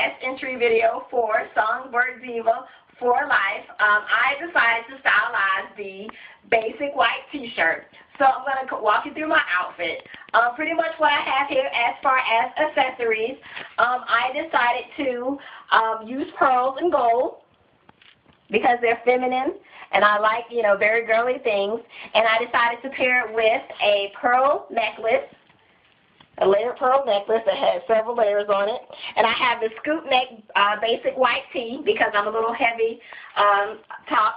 test entry video for Songbird Diva for Life. I decided to stylize the basic white t-shirt. So I'm going to walk you through my outfit. Pretty much what I have here as far as accessories, I decided to use pearls and gold because they're feminine and I like, you know, very girly things. And I decided to pair it with a pearl necklace, a layered pearl necklace that has several layers on it. And I have the scoop neck basic white tee because I'm a little heavy top.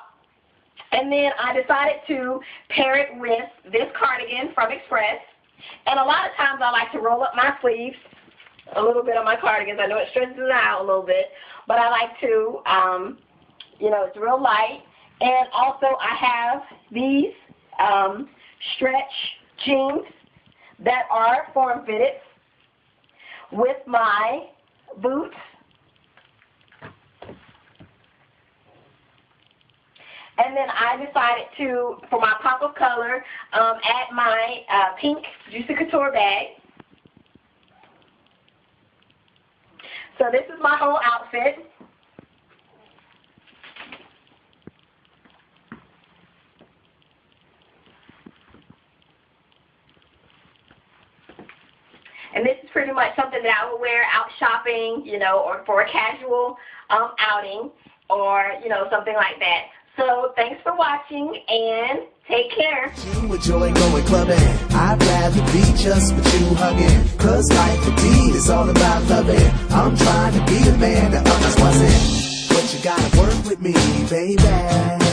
And then I decided to pair it with this cardigan from Express. And a lot of times I like to roll up my sleeves a little bit on my cardigans. I know it stretches it out a little bit, but I like to, you know, it's real light. And also I have these stretch jeans that are form-fitted with my boots. And then I decided to, for my pop of color, add my pink Juicy Couture bag. So this is my whole outfit. And this is pretty much something that I would wear out shopping, you know, or for a casual outing or, you know, something like that. So thanks for watching and take care. You enjoy going clubbing. I'd rather be just with you hugging. Cause life indeed is all about loving. I'm trying to be the man that others wasn't. But you gotta work with me, baby.